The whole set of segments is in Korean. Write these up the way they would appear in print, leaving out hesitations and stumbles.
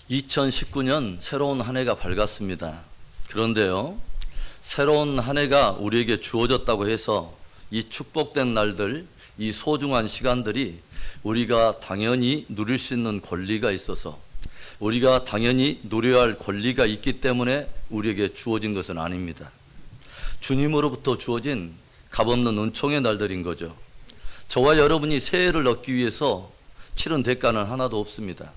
2019년 새로운 한 해가 밝았습니다. 그런데요, 새로운 한 해가 우리에게 주어졌다고 해서 이 축복된 날들, 이 소중한 시간들이 우리가 당연히 누릴 수 있는 권리가 있어서, 우리가 당연히 누려야 할 권리가 있기 때문에 우리에게 주어진 것은 아닙니다. 주님으로부터 주어진 값없는 은총의 날들인 거죠. 저와 여러분이 새해를 얻기 위해서 치른 대가는 하나도 없습니다.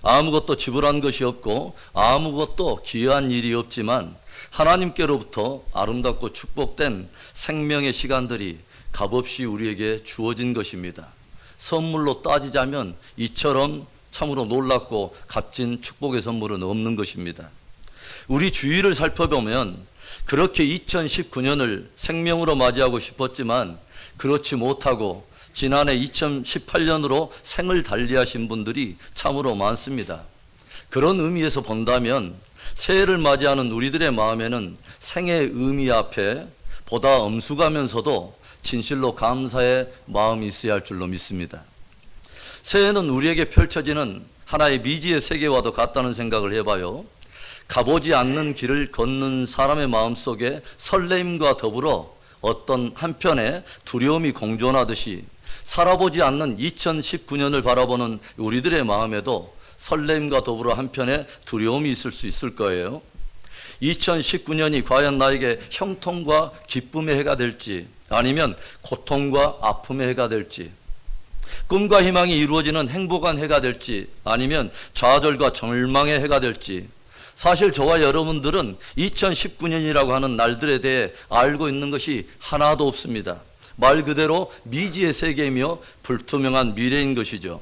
아무것도 지불한 것이 없고 아무것도 기여한 일이 없지만 하나님께로부터 아름답고 축복된 생명의 시간들이 값없이 우리에게 주어진 것입니다. 선물로 따지자면 이처럼 참으로 놀랍고 값진 축복의 선물은 없는 것입니다. 우리 주위를 살펴보면 그렇게 2019년을 생명으로 맞이하고 싶었지만 그렇지 못하고 지난해 2018년으로 생을 달리하신 분들이 참으로 많습니다. 그런 의미에서 본다면 새해를 맞이하는 우리들의 마음에는 생의 의미 앞에 보다 엄숙하면서도 진실로 감사의 마음이 있어야 할 줄로 믿습니다. 새해는 우리에게 펼쳐지는 하나의 미지의 세계와도 같다는 생각을 해봐요. 가보지 않는 길을 걷는 사람의 마음속에 설레임과 더불어 어떤 한편의 두려움이 공존하듯이 살아보지 않는 2019년을 바라보는 우리들의 마음에도 설렘과 더불어 한편의 두려움이 있을 수 있을 거예요. 2019년이 과연 나에게 형통과 기쁨의 해가 될지 아니면 고통과 아픔의 해가 될지, 꿈과 희망이 이루어지는 행복한 해가 될지 아니면 좌절과 절망의 해가 될지, 사실 저와 여러분들은 2019년이라고 하는 날들에 대해 알고 있는 것이 하나도 없습니다. 말 그대로 미지의 세계이며 불투명한 미래인 것이죠.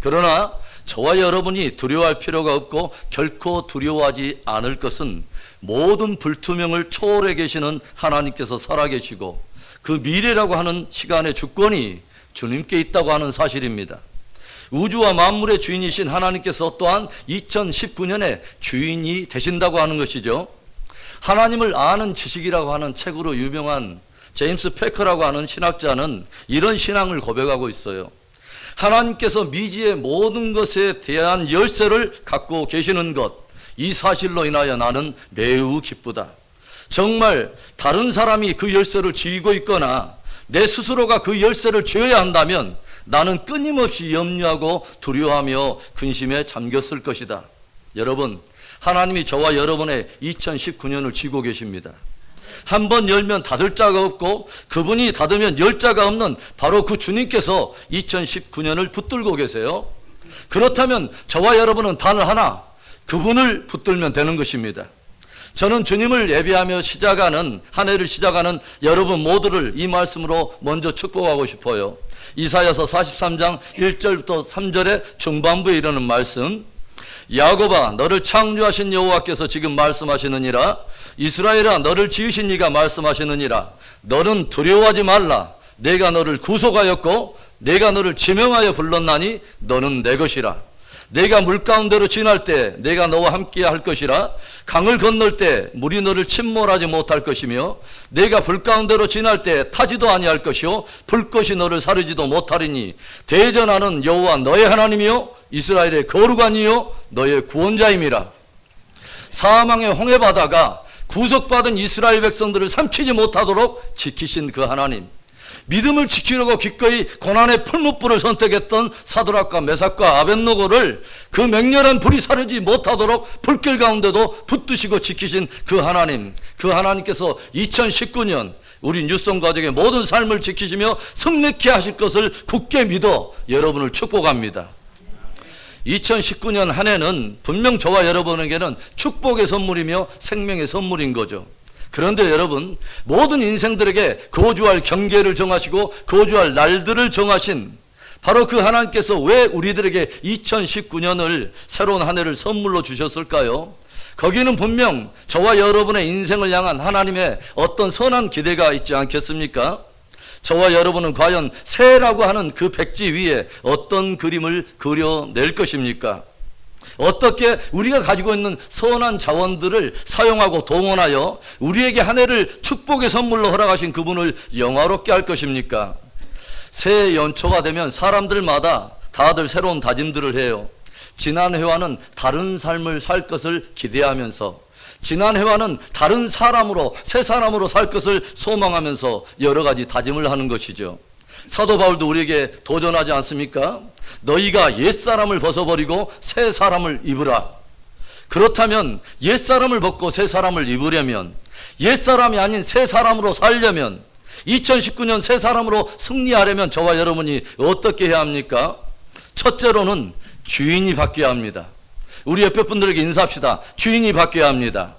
그러나 저와 여러분이 두려워할 필요가 없고 결코 두려워하지 않을 것은 모든 불투명을 초월해 계시는 하나님께서 살아계시고 그 미래라고 하는 시간의 주권이 주님께 있다고 하는 사실입니다. 우주와 만물의 주인이신 하나님께서 또한 2019년에 주인이 되신다고 하는 것이죠. 하나님을 아는 지식이라고 하는 책으로 유명한 제임스 패커라고 하는 신학자는 이런 신앙을 고백하고 있어요. 하나님께서 미지의 모든 것에 대한 열쇠를 갖고 계시는 것, 이 사실로 인하여 나는 매우 기쁘다. 정말 다른 사람이 그 열쇠를 쥐고 있거나 내 스스로가 그 열쇠를 쥐어야 한다면 나는 끊임없이 염려하고 두려워하며 근심에 잠겼을 것이다. 여러분, 하나님이 저와 여러분의 2019년을 쥐고 계십니다. 한 번 열면 닫을 자가 없고 그분이 닫으면 열 자가 없는 바로 그 주님께서 2019년을 붙들고 계세요. 그렇다면 저와 여러분은 단 하나, 그분을 붙들면 되는 것입니다. 저는 주님을 예배하며 시작하는 한 해를 시작하는 여러분 모두를 이 말씀으로 먼저 축복하고 싶어요. 이사야서 43장 1절부터 3절의 중반부에 이르는 말씀, 야곱아 너를 창조하신 여호와께서 지금 말씀하시느니라. 이스라엘아 너를 지으신 이가 말씀하시느니라. 너는 두려워하지 말라. 내가 너를 구속하였고 내가 너를 지명하여 불렀나니 너는 내 것이라. 내가 물 가운데로 지날 때 내가 너와 함께 할 것이라. 강을 건널 때 물이 너를 침몰하지 못할 것이며 내가 불 가운데로 지날 때 타지도 아니할 것이요 불꽃이 너를 사르지도 못하리니 대전하는 여호와 너의 하나님이요 이스라엘의 거룩한이요 너의 구원자임이라. 사망의 홍해바다가 구속받은 이스라엘 백성들을 삼키지 못하도록 지키신 그 하나님, 믿음을 지키려고 기꺼이 고난의 풀무불을 선택했던 사드락과 메삭과 아벳노고를 그 맹렬한 불이 사르지 못하도록 불길 가운데도 붙드시고 지키신 그 하나님, 그 하나님께서 2019년 우리 뉴송 가족의 모든 삶을 지키시며 승리케 하실 것을 굳게 믿어 여러분을 축복합니다. 2019년 한 해는 분명 저와 여러분에게는 축복의 선물이며 생명의 선물인 거죠. 그런데 여러분, 모든 인생들에게 거주할 경계를 정하시고 거주할 날들을 정하신 바로 그 하나님께서 왜 우리들에게 2019년을 새로운 한 해를 선물로 주셨을까요? 거기는 분명 저와 여러분의 인생을 향한 하나님의 어떤 선한 기대가 있지 않겠습니까? 저와 여러분은 과연 새해라고 하는 그 백지 위에 어떤 그림을 그려낼 것입니까? 어떻게 우리가 가지고 있는 선한 자원들을 사용하고 동원하여 우리에게 한 해를 축복의 선물로 허락하신 그분을 영화롭게 할 것입니까? 새해 연초가 되면 사람들마다 다들 새로운 다짐들을 해요. 지난 해와는 다른 삶을 살 것을 기대하면서, 지난 해와는 다른 사람으로, 새 사람으로 살 것을 소망하면서 여러 가지 다짐을 하는 것이죠. 사도 바울도 우리에게 도전하지 않습니까? 너희가 옛사람을 벗어버리고 새 사람을 입으라. 그렇다면 옛사람을 벗고 새 사람을 입으려면, 옛사람이 아닌 새 사람으로 살려면, 2019년 새 사람으로 승리하려면 저와 여러분이 어떻게 해야 합니까? 첫째로는 주인이 바뀌어야 합니다. 우리 옆에 분들에게 인사합시다. 주인이 바뀌어야 합니다.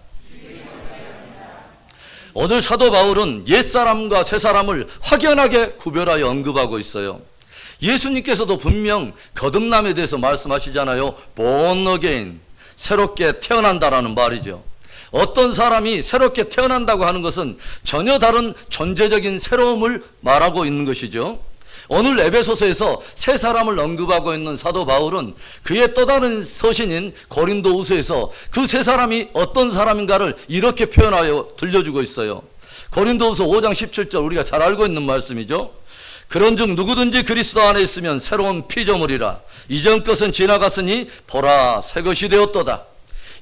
오늘 사도 바울은 옛사람과 새사람을 확연하게 구별하여 언급하고 있어요. 예수님께서도 분명 거듭남에 대해서 말씀하시잖아요. born again, 새롭게 태어난다라는 말이죠. 어떤 사람이 새롭게 태어난다고 하는 것은 전혀 다른 존재적인 새로움을 말하고 있는 것이죠. 오늘 에베소서에서 새 사람을 언급하고 있는 사도 바울은 그의 또 다른 서신인 고린도후서에서 그 새 사람이 어떤 사람인가를 이렇게 표현하여 들려주고 있어요. 고린도후서 5장 17절, 우리가 잘 알고 있는 말씀이죠. 그런즉 누구든지 그리스도 안에 있으면 새로운 피조물이라. 이전 것은 지나갔으니 보라 새 것이 되었도다.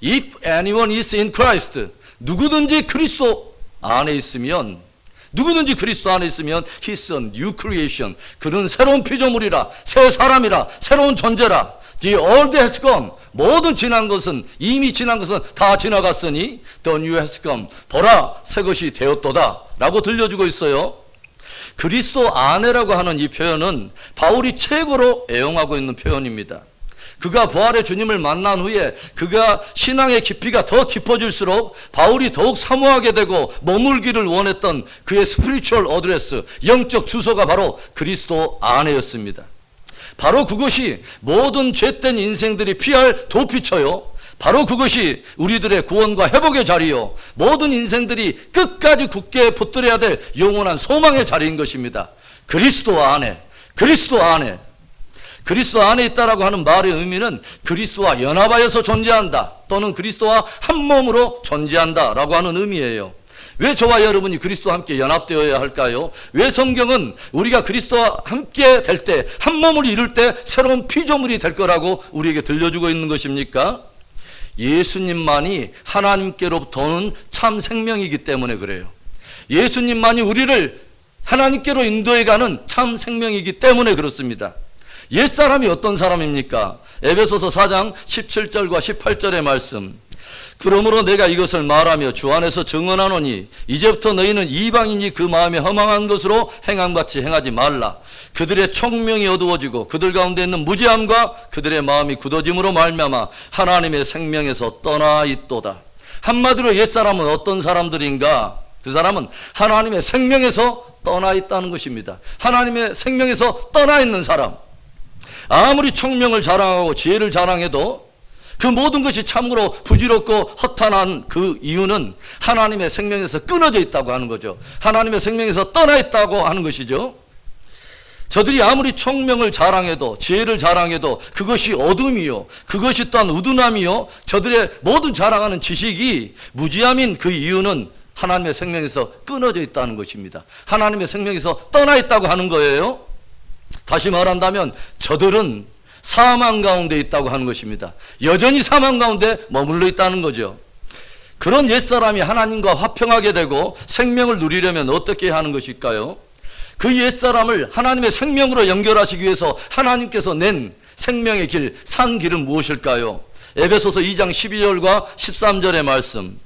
If anyone is in Christ, 누구든지 그리스도 안에 있으면, 누구든지 그리스도 안에 있으면 He's a new creation. 그는 새로운 피조물이라, 새 사람이라, 새로운 존재라. The old has gone. 모든 지난 것은, 이미 지난 것은 다 지나갔으니 The new has come. 보라 새 것이 되었도다 라고 들려주고 있어요. 그리스도 안에라고 하는 이 표현은 바울이 최고로 애용하고 있는 표현입니다. 그가 부활의 주님을 만난 후에 그가 신앙의 깊이가 더 깊어질수록 바울이 더욱 사모하게 되고 머물기를 원했던 그의 스피리추얼 어드레스, 영적 주소가 바로 그리스도 안에였습니다. 바로 그것이 모든 죄된 인생들이 피할 도피처요, 바로 그것이 우리들의 구원과 회복의 자리요, 모든 인생들이 끝까지 굳게 붙들어야 될 영원한 소망의 자리인 것입니다. 그리스도 안에, 그리스도 안에. 그리스도 안에 있다라고 하는 말의 의미는 그리스도와 연합하여서 존재한다, 또는 그리스도와 한 몸으로 존재한다 라고 하는 의미예요. 왜 저와 여러분이 그리스도와 함께 연합되어야 할까요? 왜 성경은 우리가 그리스도와 함께 될 때, 한 몸을 이룰 때 새로운 피조물이 될 거라고 우리에게 들려주고 있는 것입니까? 예수님만이 하나님께로부터 오는 참 생명이기 때문에 그래요. 예수님만이 우리를 하나님께로 인도해가는 참 생명이기 때문에 그렇습니다. 옛사람이 어떤 사람입니까? 에베소서 4장 17절과 18절의 말씀. 그러므로 내가 이것을 말하며 주 안에서 증언하노니 이제부터 너희는 이방인이 그 마음에 허망한 것으로 행함같이 행하지 말라. 그들의 총명이 어두워지고 그들 가운데 있는 무지함과 그들의 마음이 굳어짐으로 말미암아 하나님의 생명에서 떠나 있도다. 한마디로 옛사람은 어떤 사람들인가? 그 사람은 하나님의 생명에서 떠나 있다는 것입니다. 하나님의 생명에서 떠나 있는 사람. 아무리 총명을 자랑하고 지혜를 자랑해도 그 모든 것이 참으로 부질없고 허탄한 그 이유는 하나님의 생명에서 끊어져 있다고 하는 거죠. 하나님의 생명에서 떠나 있다고 하는 것이죠. 저들이 아무리 총명을 자랑해도, 지혜를 자랑해도 그것이 어둠이요, 그것이 또한 우둔함이요, 저들의 모든 자랑하는 지식이 무지함인 그 이유는 하나님의 생명에서 끊어져 있다는 것입니다. 하나님의 생명에서 떠나 있다고 하는 거예요. 다시 말한다면 저들은 사망 가운데 있다고 하는 것입니다. 여전히 사망 가운데 머물러 있다는 거죠. 그런 옛사람이 하나님과 화평하게 되고 생명을 누리려면 어떻게 하는 것일까요? 그 옛사람을 하나님의 생명으로 연결하시기 위해서 하나님께서 낸 생명의 길, 산 길은 무엇일까요? 에베소서 2장 12절과 13절의 말씀.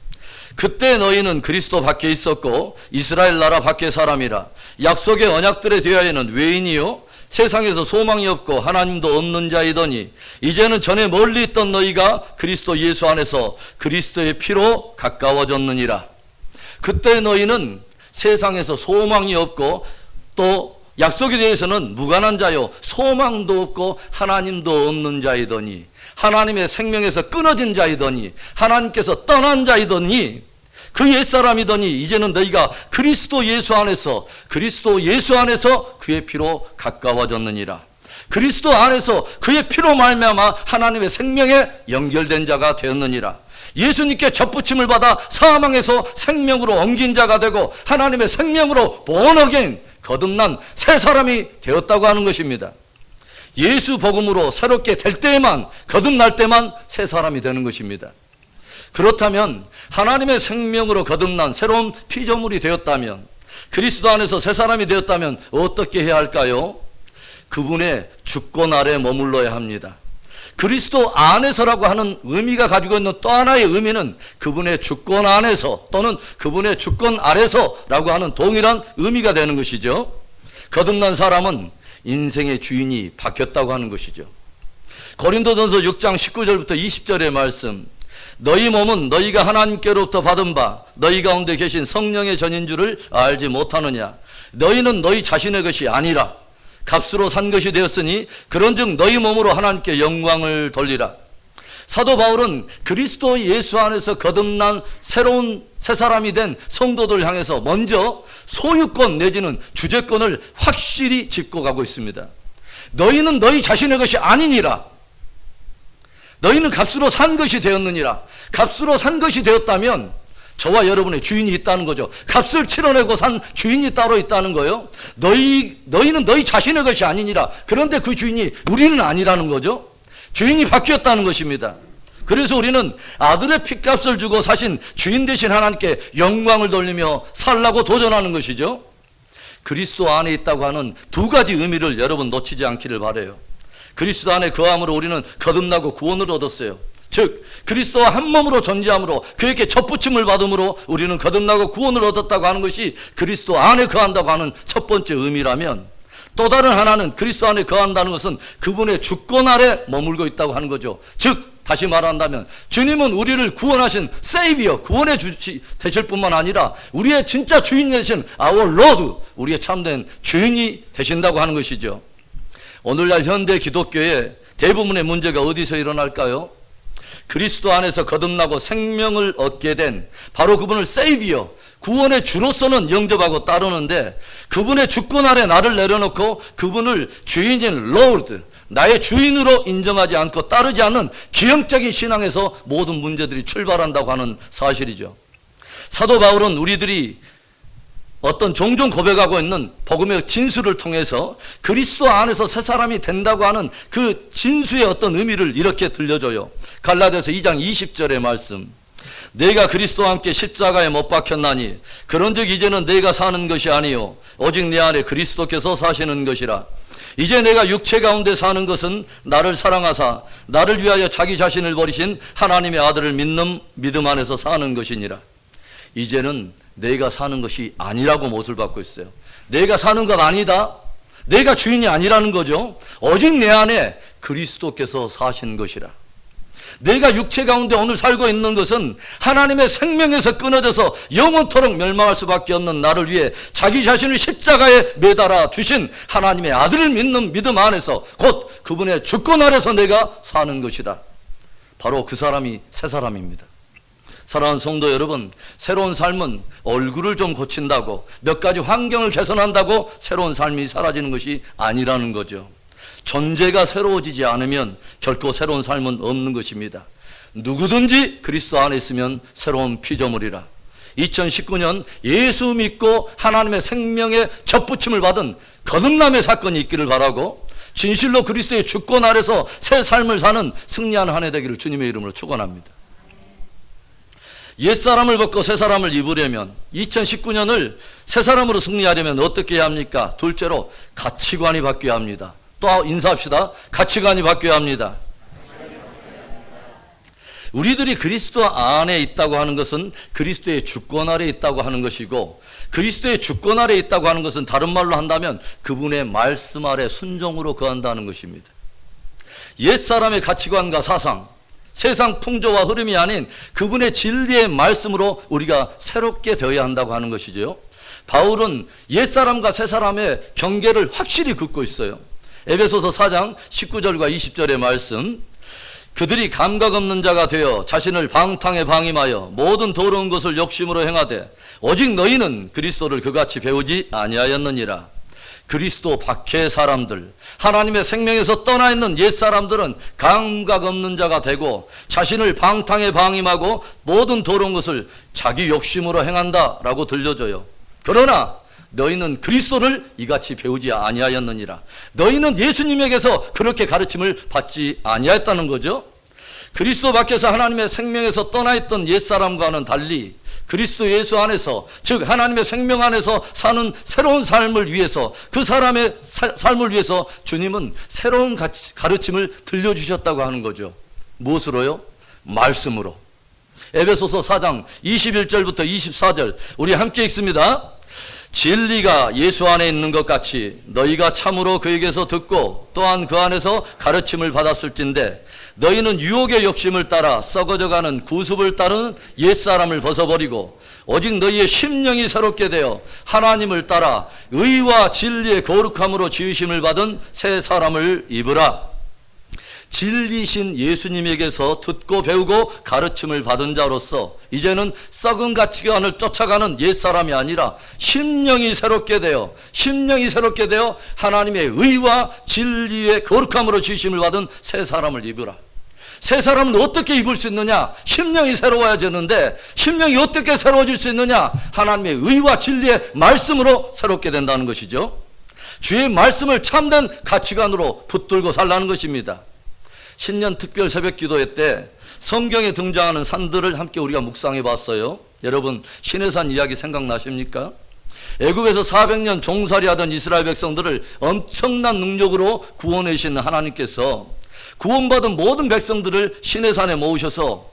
그때 너희는 그리스도 밖에 있었고 이스라엘 나라 밖의 사람이라. 약속의 언약들에 대하여는 외인이요 세상에서 소망이 없고 하나님도 없는 자이더니 이제는 전에 멀리 있던 너희가 그리스도 예수 안에서 그리스도의 피로 가까워졌느니라. 그때 너희는 세상에서 소망이 없고 또 약속에 대해서는 무관한 자요 소망도 없고 하나님도 없는 자이더니, 하나님의 생명에서 끊어진 자이더니, 하나님께서 떠난 자이더니, 그 옛사람이더니 이제는 너희가 그리스도 예수 안에서 그의 피로 가까워졌느니라. 그리스도 안에서 그의 피로 말미암아 하나님의 생명에 연결된 자가 되었느니라. 예수님께 접붙임을 받아 사망에서 생명으로 옮긴 자가 되고 하나님의 생명으로 born again, 거듭난 새 사람이 되었다고 하는 것입니다. 예수 복음으로 새롭게 될 때에만, 거듭날 때만 새 사람이 되는 것입니다. 그렇다면 하나님의 생명으로 거듭난 새로운 피조물이 되었다면, 그리스도 안에서 새 사람이 되었다면 어떻게 해야 할까요? 그분의 주권 아래 머물러야 합니다. 그리스도 안에서라고 하는 의미가 가지고 있는 또 하나의 의미는 그분의 주권 안에서 또는 그분의 주권 아래서라고 하는 동일한 의미가 되는 것이죠. 거듭난 사람은 인생의 주인이 바뀌었다고 하는 것이죠. 고린도전서 6장 19절부터 20절의 말씀, 너희 몸은 너희가 하나님께로부터 받은 바 너희 가운데 계신 성령의 전인 줄을 알지 못하느냐. 너희는 너희 자신의 것이 아니라 값으로 산 것이 되었으니 그런즉 너희 몸으로 하나님께 영광을 돌리라. 사도 바울은 그리스도 예수 안에서 거듭난 새로운 새 사람이 된 성도들 향해서 먼저 소유권 내지는 주재권을 확실히 짚고 가고 있습니다. 너희는 너희 자신의 것이 아니니라. 너희는 값으로 산 것이 되었느니라. 값으로 산 것이 되었다면 저와 여러분의 주인이 있다는 거죠. 값을 치러내고 산 주인이 따로 있다는 거예요. 너희는 너희 자신의 것이 아니니라. 그런데 그 주인이 우리는 아니라는 거죠. 주인이 바뀌었다는 것입니다. 그래서 우리는 아들의 핏값을 주고 사신 주인 되신 하나님께 영광을 돌리며 살라고 도전하는 것이죠. 그리스도 안에 있다고 하는 두 가지 의미를 여러분 놓치지 않기를 바라요. 그리스도 안에 거함으로 우리는 거듭나고 구원을 얻었어요. 즉 그리스도와 한 몸으로 존재함으로 그에게 접붙임을 받음으로 우리는 거듭나고 구원을 얻었다고 하는 것이 그리스도 안에 거한다고 하는 첫 번째 의미라면, 또 다른 하나는 그리스도 안에 거한다는 것은 그분의 주권 아래 머물고 있다고 하는 거죠. 즉 다시 말한다면 주님은 우리를 구원하신 세이비어, 구원의 주시 되실 뿐만 아니라 우리의 진짜 주인 되신 our Lord, 우리의 참된 주인이 되신다고 하는 것이죠. 오늘날 현대 기독교의 대부분의 문제가 어디서 일어날까요? 그리스도 안에서 거듭나고 생명을 얻게 된 바로 그분을 세이비어, 구원의 주로서는 영접하고 따르는데 그분의 주권 아래 나를 내려놓고 그분을 주인인 Lord, 나의 주인으로 인정하지 않고 따르지 않는 기형적인 신앙에서 모든 문제들이 출발한다고 하는 사실이죠. 사도 바울은 우리들이 어떤 종종 고백하고 있는 복음의 진수를 통해서 그리스도 안에서 새 사람이 된다고 하는 그 진수의 어떤 의미를 이렇게 들려줘요. 갈라디아서 2장 20절의 말씀, 내가 그리스도와 함께 십자가에 못 박혔나니 그런즉 이제는 내가 사는 것이 아니요 오직 내 안에 그리스도께서 사시는 것이라. 이제 내가 육체 가운데 사는 것은 나를 사랑하사 나를 위하여 자기 자신을 버리신 하나님의 아들을 믿는 믿음 안에서 사는 것이니라. 이제는 내가 사는 것이 아니라고 못을 받고 있어요. 내가 사는 것 아니다. 내가 주인이 아니라는 거죠. 오직 내 안에 그리스도께서 사신 것이라. 내가 육체 가운데 오늘 살고 있는 것은 하나님의 생명에서 끊어져서 영원토록 멸망할 수밖에 없는 나를 위해 자기 자신을 십자가에 매달아 주신 하나님의 아들을 믿는 믿음 안에서 곧 그분의 주권 아래서 내가 사는 것이다. 바로 그 사람이 새 사람입니다. 사랑하는 성도 여러분, 새로운 삶은 얼굴을 좀 고친다고 몇 가지 환경을 개선한다고 새로운 삶이 사라지는 것이 아니라는 거죠. 존재가 새로워지지 않으면 결코 새로운 삶은 없는 것입니다. 누구든지 그리스도 안에 있으면 새로운 피조물이라. 2019년 예수 믿고 하나님의 생명의 접붙임을 받은 거듭남의 사건이 있기를 바라고, 진실로 그리스도의 주권 아래서 새 삶을 사는 승리하는 한 해 되기를 주님의 이름으로 축원합니다. 옛사람을 벗고 새사람을 입으려면 2019년을 새사람으로 승리하려면 어떻게 해야 합니까? 둘째로 가치관이 바뀌어야 합니다. 또 인사합시다. 가치관이 바뀌어야 합니다. 우리들이 그리스도 안에 있다고 하는 것은 그리스도의 주권 아래 있다고 하는 것이고, 그리스도의 주권 아래 있다고 하는 것은 다른 말로 한다면 그분의 말씀 아래 순종으로 거한다는 것입니다. 옛사람의 가치관과 사상, 세상 풍조와 흐름이 아닌 그분의 진리의 말씀으로 우리가 새롭게 되어야 한다고 하는 것이죠. 바울은 옛사람과 새사람의 경계를 확실히 긋고 있어요. 에베소서 4장 19절과 20절의 말씀, 그들이 감각 없는 자가 되어 자신을 방탕에 방임하여 모든 더러운 것을 욕심으로 행하되 오직 너희는 그리스도를 그같이 배우지 아니하였느니라. 그리스도 밖의 사람들, 하나님의 생명에서 떠나 있는 옛사람들은 감각 없는 자가 되고 자신을 방탕에 방임하고 모든 더러운 것을 자기 욕심으로 행한다라고 들려줘요. 그러나 너희는 그리스도를 이같이 배우지 아니하였느니라. 너희는 예수님에게서 그렇게 가르침을 받지 아니하였다는 거죠. 그리스도 밖에서 하나님의 생명에서 떠나 있던 옛사람과는 달리 그리스도 예수 안에서, 즉 하나님의 생명 안에서 사는 새로운 삶을 위해서, 그 사람의 삶을 위해서 주님은 새로운 가르침을 들려주셨다고 하는 거죠. 무엇으로요? 말씀으로. 에베소서 4장 21절부터 24절 우리 함께 읽습니다. 진리가 예수 안에 있는 것 같이 너희가 참으로 그에게서 듣고 또한 그 안에서 가르침을 받았을진데 너희는 유혹의 욕심을 따라 썩어져가는 구습을 따르는 옛사람을 벗어버리고 오직 너희의 심령이 새롭게 되어 하나님을 따라 의와 진리의 거룩함으로 지으심을 받은 새 사람을 입으라. 진리신 예수님에게서 듣고 배우고 가르침을 받은 자로서 이제는 썩은 가치관을 쫓아가는 옛사람이 아니라 심령이 새롭게 되어 하나님의 의와 진리의 거룩함으로 지으심을 받은 새 사람을 입으라. 새 사람은 어떻게 입을 수 있느냐? 심령이 새로워야 되는데 심령이 어떻게 새로워질 수 있느냐? 하나님의 의와 진리의 말씀으로 새롭게 된다는 것이죠. 주의 말씀을 참된 가치관으로 붙들고 살라는 것입니다. 신년 특별 새벽 기도회 때 성경에 등장하는 산들을 함께 우리가 묵상해 봤어요. 여러분 시내산 이야기 생각나십니까? 애굽에서 400년 종살이하던 이스라엘 백성들을 엄청난 능력으로 구원해 주신 하나님께서 구원받은 모든 백성들을 시내산에 모으셔서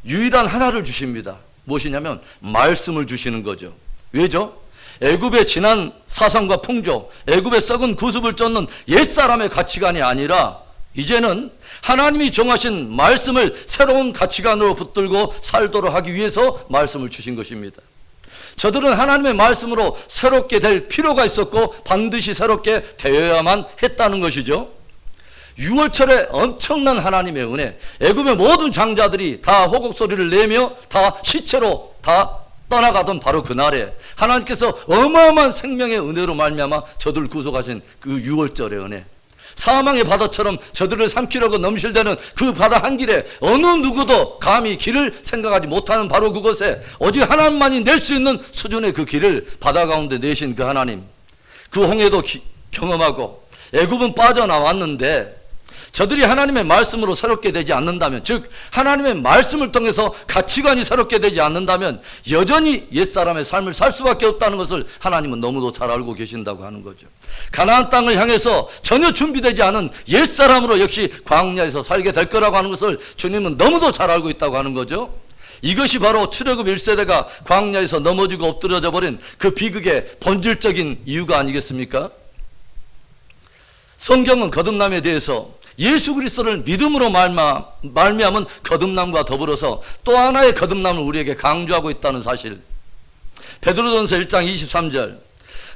유일한 하나를 주십니다. 무엇이냐면 말씀을 주시는 거죠. 왜죠? 애굽의 지난 사상과 풍조, 애굽의 썩은 구습을 쫓는 옛사람의 가치관이 아니라 이제는 하나님이 정하신 말씀을 새로운 가치관으로 붙들고 살도록 하기 위해서 말씀을 주신 것입니다. 저들은 하나님의 말씀으로 새롭게 될 필요가 있었고 반드시 새롭게 되어야만 했다는 것이죠. 6월철에 엄청난 하나님의 은혜, 애굽의 모든 장자들이 다 호곡소리를 내며 다 시체로 다 떠나가던 바로 그날에 하나님께서 어마어마한 생명의 은혜로 말미암아 저들을 구속하신 그 6월절의 은혜, 사망의 바다처럼 저들을 삼키려고 넘실대는 그 바다 한 길에 어느 누구도 감히 길을 생각하지 못하는 바로 그곳에 오직 하나님만이 낼 수 있는 수준의 그 길을 바다 가운데 내신 그 하나님, 그 홍해도 경험하고 애굽은 빠져나왔는데 저들이 하나님의 말씀으로 새롭게 되지 않는다면, 즉 하나님의 말씀을 통해서 가치관이 새롭게 되지 않는다면 여전히 옛사람의 삶을 살 수밖에 없다는 것을 하나님은 너무도 잘 알고 계신다고 하는 거죠. 가나안 땅을 향해서 전혀 준비되지 않은 옛사람으로 역시 광야에서 살게 될 거라고 하는 것을 주님은 너무도 잘 알고 있다고 하는 거죠. 이것이 바로 출애굽 1세대가 광야에서 넘어지고 엎드려져 버린 그 비극의 본질적인 이유가 아니겠습니까? 성경은 거듭남에 대해서 예수 그리스도를 믿음으로 말미암은 거듭남과 더불어서 또 하나의 거듭남을 우리에게 강조하고 있다는 사실. 베드로전서 1장 23절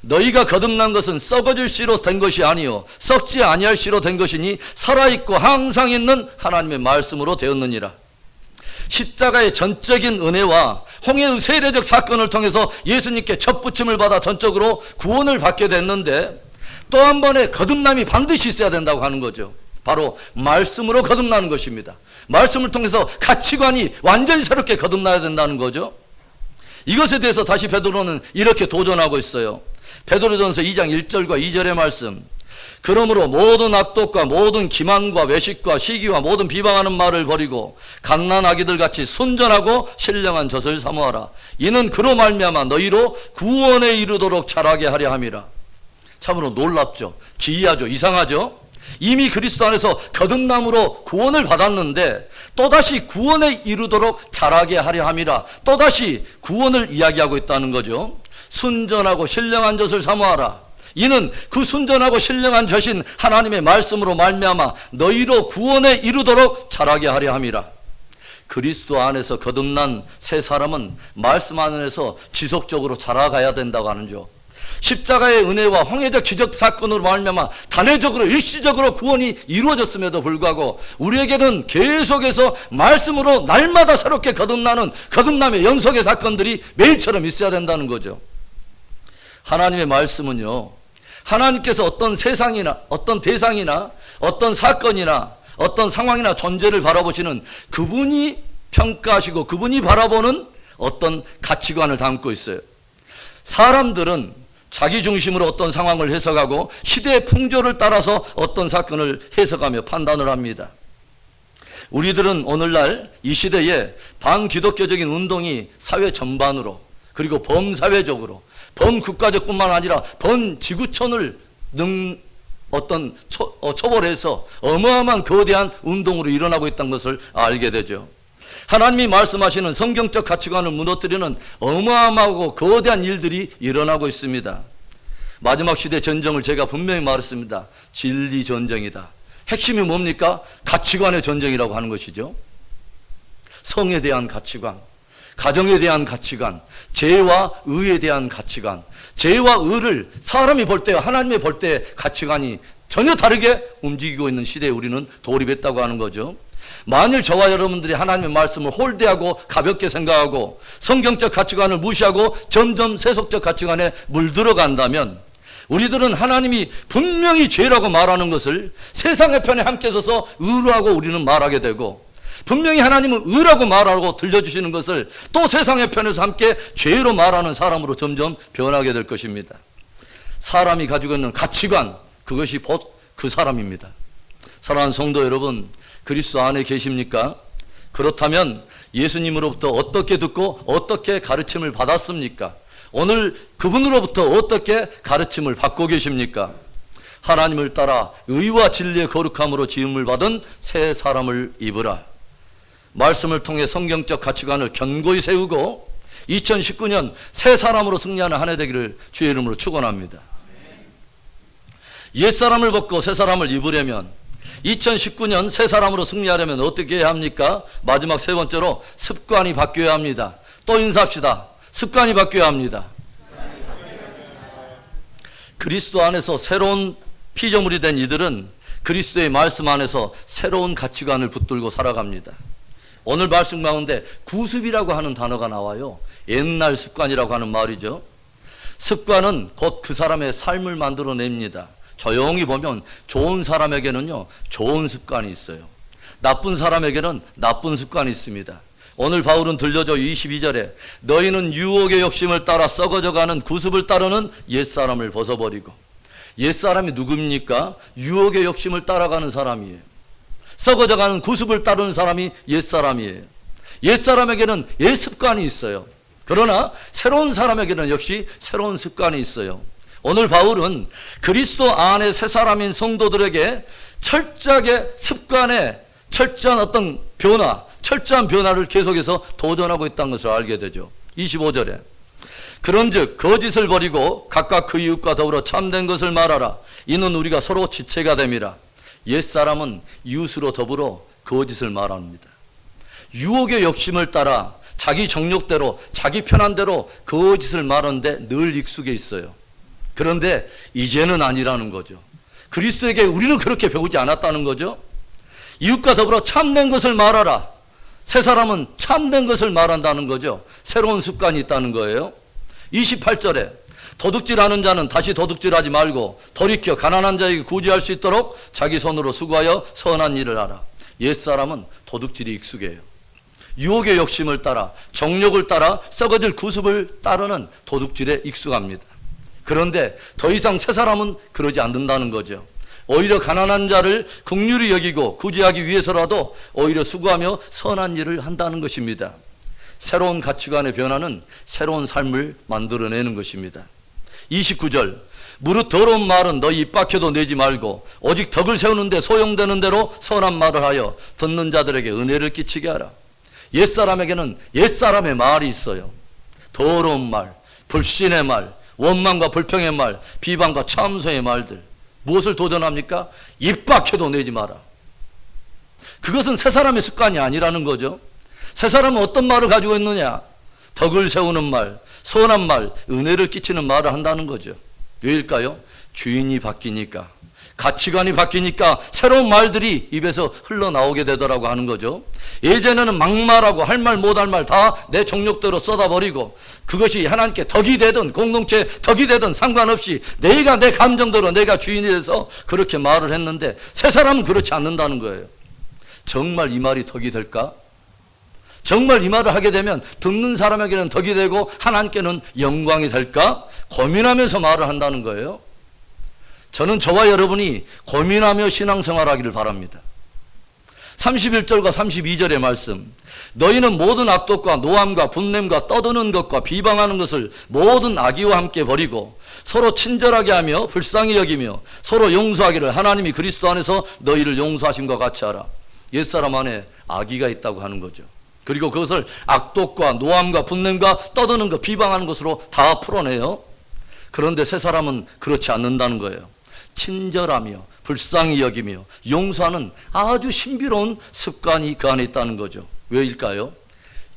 너희가 거듭난 것은 썩어질 씨로 된 것이 아니요 썩지 아니할 씨로 된 것이니 살아있고 항상 있는 하나님의 말씀으로 되었느니라. 십자가의 전적인 은혜와 홍해의 세례적 사건을 통해서 예수님께 첫 부침을 받아 전적으로 구원을 받게 됐는데 또 한 번의 거듭남이 반드시 있어야 된다고 하는 거죠. 바로 말씀으로 거듭나는 것입니다. 말씀을 통해서 가치관이 완전히 새롭게 거듭나야 된다는 거죠. 이것에 대해서 다시 베드로는 이렇게 도전하고 있어요. 베드로전서 2장 1절과 2절의 말씀. 그러므로 모든 악독과 모든 기만과 외식과 시기와 모든 비방하는 말을 버리고 갓난아기들 같이 순전하고 신령한 젖을 사모하라. 이는 그로 말미암아 너희로 구원에 이르도록 자라게 하려 함이라. 참으로 놀랍죠. 기이하죠. 이상하죠. 이미 그리스도 안에서 거듭남으로 구원을 받았는데 또다시 구원에 이르도록 자라게 하려 함이라. 또다시 구원을 이야기하고 있다는 거죠. 순전하고 신령한 젖을 사모하라. 이는 그 순전하고 신령한 젖인 하나님의 말씀으로 말미암아 너희로 구원에 이르도록 자라게 하려 함이라. 그리스도 안에서 거듭난 새 사람은 말씀 안에서 지속적으로 자라가야 된다고 하는죠. 십자가의 은혜와 홍해적 기적 사건으로 말미암아 단회적으로 일시적으로 구원이 이루어졌음에도 불구하고 우리에게는 계속해서 말씀으로 날마다 새롭게 거듭나는 거듭남의 연속의 사건들이 매일처럼 있어야 된다는 거죠. 하나님의 말씀은요, 하나님께서 어떤 세상이나 어떤 대상이나 어떤 사건이나 어떤 상황이나 존재를 바라보시는 그분이 평가하시고 그분이 바라보는 어떤 가치관을 담고 있어요. 사람들은 자기 중심으로 어떤 상황을 해석하고 시대의 풍조를 따라서 어떤 사건을 해석하며 판단을 합니다. 우리들은 오늘날 이 시대에 반기독교적인 운동이 사회 전반으로 그리고 범사회적으로 범국가적뿐만 아니라 범지구촌을 초월해서 어마어마한 거대한 운동으로 일어나고 있다는 것을 알게 되죠. 하나님이 말씀하시는 성경적 가치관을 무너뜨리는 어마어마하고 거대한 일들이 일어나고 있습니다. 마지막 시대 전쟁을 제가 분명히 말했습니다. 진리 전쟁이다. 핵심이 뭡니까? 가치관의 전쟁이라고 하는 것이죠. 성에 대한 가치관, 가정에 대한 가치관, 죄와 의에 대한 가치관, 죄와 의를 사람이 볼 때와 하나님이 볼 때의 가치관이 전혀 다르게 움직이고 있는 시대에 우리는 돌입했다고 하는 거죠. 만일 저와 여러분들이 하나님의 말씀을 홀대하고 가볍게 생각하고 성경적 가치관을 무시하고 점점 세속적 가치관에 물들어간다면 우리들은 하나님이 분명히 죄라고 말하는 것을 세상의 편에 함께 서서 의라고 우리는 말하게 되고, 분명히 하나님은 의라고 말하고 들려주시는 것을 또 세상의 편에서 함께 죄로 말하는 사람으로 점점 변하게 될 것입니다. 사람이 가지고 있는 가치관, 그것이 곧 그 사람입니다. 사랑하는 성도 여러분, 그리스도 안에 계십니까? 그렇다면 예수님으로부터 어떻게 듣고 어떻게 가르침을 받았습니까? 오늘 그분으로부터 어떻게 가르침을 받고 계십니까? 하나님을 따라 의와 진리의 거룩함으로 지음을 받은 새 사람을 입으라. 말씀을 통해 성경적 가치관을 견고히 세우고 2019년 새 사람으로 승리하는 한 해 되기를 주의 이름으로 축원합니다. 옛사람을 벗고 새 사람을 입으려면 2019년 새 사람으로 승리하려면 어떻게 해야 합니까? 마지막 세 번째로 습관이 바뀌어야 합니다. 또 인사합시다. 습관이 바뀌어야 합니다. 그리스도 안에서 새로운 피조물이 된 이들은 그리스도의 말씀 안에서 새로운 가치관을 붙들고 살아갑니다. 오늘 말씀 가운데 구습이라고 하는 단어가 나와요. 옛날 습관이라고 하는 말이죠. 습관은 곧 그 사람의 삶을 만들어냅니다. 조용히 보면 좋은 사람에게는요, 좋은 습관이 있어요. 나쁜 사람에게는 나쁜 습관이 있습니다. 오늘 바울은 들려줘 22절에 너희는 유혹의 욕심을 따라 썩어져가는 구습을 따르는 옛사람을 벗어버리고. 옛사람이 누굽니까? 유혹의 욕심을 따라가는 사람이에요. 썩어져가는 구습을 따르는 사람이 옛사람이에요. 옛사람에게는 옛습관이 있어요. 그러나 새로운 사람에게는 역시 새로운 습관이 있어요. 오늘 바울은 그리스도 안에 새 사람인 성도들에게 철저하게 습관의 철저한 어떤 변화, 철저한 변화를 계속해서 도전하고 있다는 것을 알게 되죠. 25절에 그런즉 거짓을 버리고 각각 그 이웃과 더불어 참된 것을 말하라. 이는 우리가 서로 지체가 됨이라. 옛사람은 이웃으로 더불어 거짓을 말합니다. 유혹의 욕심을 따라 자기 정욕대로 자기 편한대로 거짓을 말하는데 늘 익숙해 있어요. 그런데 이제는 아니라는 거죠. 그리스도에게 우리는 그렇게 배우지 않았다는 거죠. 이웃과 더불어 참된 것을 말하라. 새 사람은 참된 것을 말한다는 거죠. 새로운 습관이 있다는 거예요. 28절에 도둑질하는 자는 다시 도둑질하지 말고 돌이켜 가난한 자에게 구제할 수 있도록 자기 손으로 수고하여 선한 일을 하라. 옛사람은 도둑질이 익숙해요. 유혹의 욕심을 따라 정욕을 따라 썩어질 구습을 따르는 도둑질에 익숙합니다. 그런데 더 이상 새 사람은 그러지 않는다는 거죠. 오히려 가난한 자를 긍휼히 여기고 구제하기 위해서라도 오히려 수고하며 선한 일을 한다는 것입니다. 새로운 가치관의 변화는 새로운 삶을 만들어내는 것입니다. 29절 무릇 더러운 말은 너희 입 밖에도 내지 말고 오직 덕을 세우는데 소용되는 대로 선한 말을 하여 듣는 자들에게 은혜를 끼치게 하라. 옛사람에게는 옛사람의 말이 있어요. 더러운 말, 불신의 말, 원망과 불평의 말, 비방과 참소의 말들. 무엇을 도전합니까? 입 밖에도 내지 마라. 그것은 새 사람의 습관이 아니라는 거죠. 새 사람은 어떤 말을 가지고 있느냐? 덕을 세우는 말, 선한 말, 은혜를 끼치는 말을 한다는 거죠. 왜일까요? 주인이 바뀌니까, 가치관이 바뀌니까 새로운 말들이 입에서 흘러나오게 되더라고 하는 거죠. 예전에는 막말하고 할 말 못할 말 다 내 정욕대로 쏟아버리고 그것이 하나님께 덕이 되든 공동체 덕이 되든 상관없이 내가 내 감정대로 내가 주인이 돼서 그렇게 말을 했는데 새 사람은 그렇지 않는다는 거예요. 정말 이 말이 덕이 될까? 정말 이 말을 하게 되면 듣는 사람에게는 덕이 되고 하나님께는 영광이 될까? 고민하면서 말을 한다는 거예요. 저는 저와 여러분이 고민하며 신앙생활하기를 바랍니다. 31절과 32절의 말씀, 너희는 모든 악독과 노함과 분냄과 떠드는 것과 비방하는 것을 모든 악의와 함께 버리고 서로 친절하게 하며 불쌍히 여기며 서로 용서하기를 하나님이 그리스도 안에서 너희를 용서하심과 같이 하라. 옛사람 안에 악의가 있다고 하는 거죠. 그리고 그것을 악독과 노함과 분냄과 떠드는 것, 비방하는 것으로 다 풀어내요. 그런데 새 사람은 그렇지 않는다는 거예요. 친절하며 불쌍히 여기며 용서하는 아주 신비로운 습관이 그 안에 있다는 거죠. 왜일까요?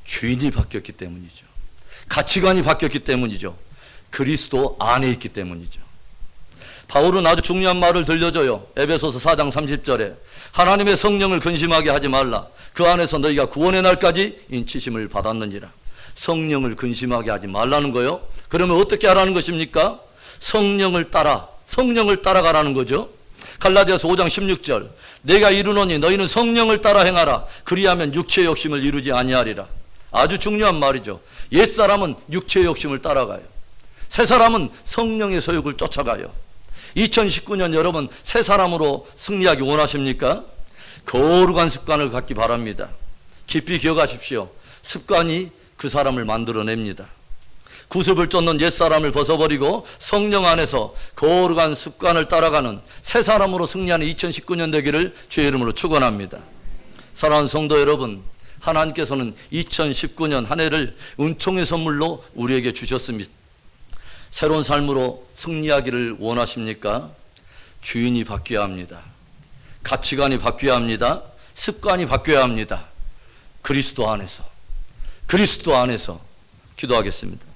주인이 바뀌었기 때문이죠. 가치관이 바뀌었기 때문이죠. 그리스도 안에 있기 때문이죠. 바울은 아주 중요한 말을 들려줘요. 에베소서 4장 30절에 하나님의 성령을 근심하게 하지 말라. 그 안에서 너희가 구원의 날까지 인치심을 받았느니라. 성령을 근심하게 하지 말라는 거요. 그러면 어떻게 하라는 것입니까? 성령을 따라가라는 거죠. 갈라디아서 5장 16절 내가 이르노니 너희는 성령을 따라 행하라. 그리하면 육체의 욕심을 이루지 아니하리라. 아주 중요한 말이죠. 옛사람은 육체의 욕심을 따라가요. 새사람은 성령의 소욕을 쫓아가요. 2019년 여러분 새 사람으로 승리하기 원하십니까? 거룩한 습관을 갖기 바랍니다. 깊이 기억하십시오. 습관이 그 사람을 만들어냅니다. 구습을 쫓는 옛사람을 벗어버리고 성령 안에서 거룩한 습관을 따라가는 새 사람으로 승리하는 2019년 되기를 주의 이름으로 축원합니다. 사랑하는 성도 여러분, 하나님께서는 2019년 한 해를 은총의 선물로 우리에게 주셨습니다. 새로운 삶으로 승리하기를 원하십니까? 주인이 바뀌어야 합니다. 가치관이 바뀌어야 합니다. 습관이 바뀌어야 합니다. 그리스도 안에서 기도하겠습니다.